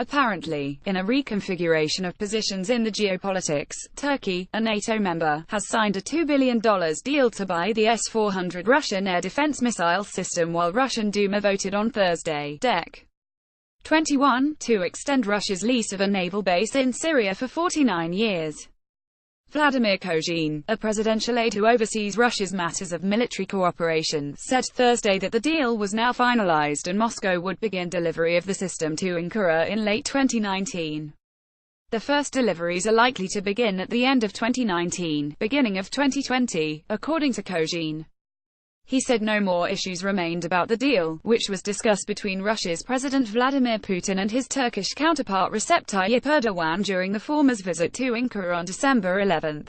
Apparently, in a reconfiguration of positions in the geopolitics, Turkey, a NATO member, has signed a $2 billion deal to buy the S-400 Russian air defense missile system while Russian Duma voted on Thursday, Dec. 21, to extend Russia's lease of a naval base in Syria for 49 years. Vladimir Kozhin, a presidential aide who oversees Russia's matters of military cooperation, said Thursday that the deal was now finalized and Moscow would begin delivery of the system to Ankara in late 2019. The first deliveries are likely to begin at the end of 2019, beginning of 2020, according to Kozhin. He said no more issues remained about the deal, which was discussed between Russia's President Vladimir Putin and his Turkish counterpart Recep Tayyip Erdogan during the former's visit to Ankara on December 11.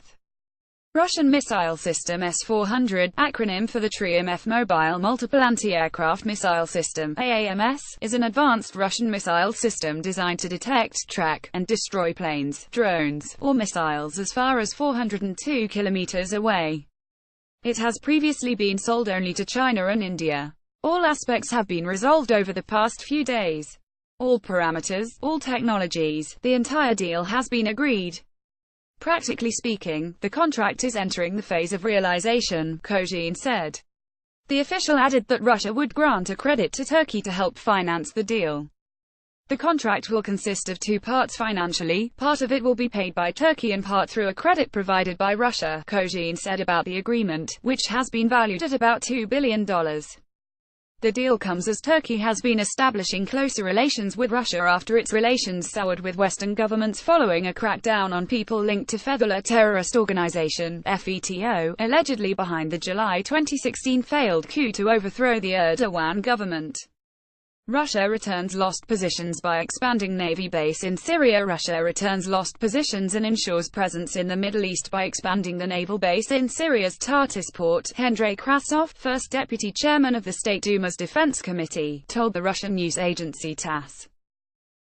Russian missile system S-400, acronym for the Triumph Mobile Multiple Anti-Aircraft Missile System, AAMS, is an advanced Russian missile system designed to detect, track, and destroy planes, drones, or missiles as far as 402 kilometers away. It has previously been sold only to China and India. All aspects have been resolved over the past few days. All parameters, all technologies, the entire deal has been agreed. Practically speaking, the contract is entering the phase of realization, Kozhin said. The official added that Russia would grant a credit to Turkey to help finance the deal. The contract will consist of two parts financially, part of it will be paid by Turkey and part through a credit provided by Russia, Kozhin said about the agreement, which has been valued at about $2 billion. The deal comes as Turkey has been establishing closer relations with Russia after its relations soured with Western governments following a crackdown on people linked to Fethullah terrorist organization, FETO, allegedly behind the July 2016 failed coup to overthrow the Erdogan government. Russia returns lost positions by expanding Navy base in Syria. Russia returns lost positions and ensures presence in the Middle East by expanding the naval base in Syria's Tartus port. Hendrey Krasov, first deputy chairman of the State Duma's Defense Committee, told the Russian news agency TASS.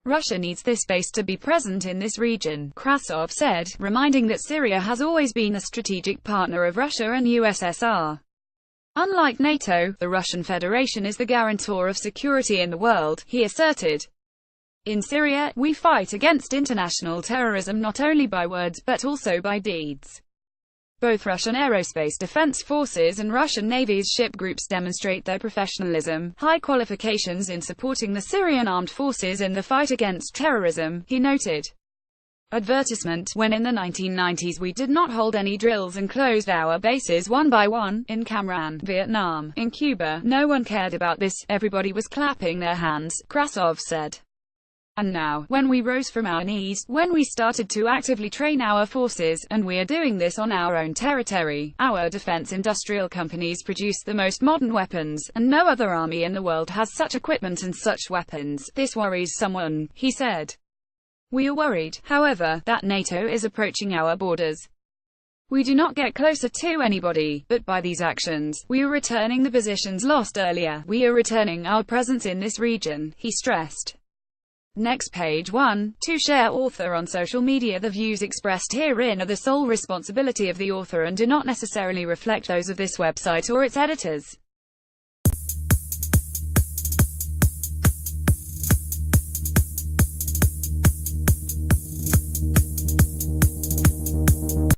Russia needs this base to be present in this region, Krasov said, reminding that Syria has always been a strategic partner of Russia and USSR. Unlike NATO, the Russian Federation is the guarantor of security in the world, he asserted. In Syria, we fight against international terrorism not only by words but also by deeds. Both Russian aerospace defense forces and Russian Navy's ship groups demonstrate their professionalism, high qualifications in supporting the Syrian armed forces in the fight against terrorism, he noted. Advertisement: when in the 1990s we did not hold any drills and closed our bases one by one, in Cam Ranh, Vietnam, in Cuba, no one cared about this, everybody was clapping their hands, Krasov said. And now, when we rose from our knees, when we started to actively train our forces, and we are doing this on our own territory, our defense industrial companies produce the most modern weapons, and no other army in the world has such equipment and such weapons, this worries someone, he said. We are worried, however, that NATO is approaching our borders. We do not get closer to anybody, but by these actions, we are returning the positions lost earlier, we are returning our presence in this region, he stressed. Next page 1. To share author on social media. The views expressed herein are the sole responsibility of the author and do not necessarily reflect those of this website or its editors.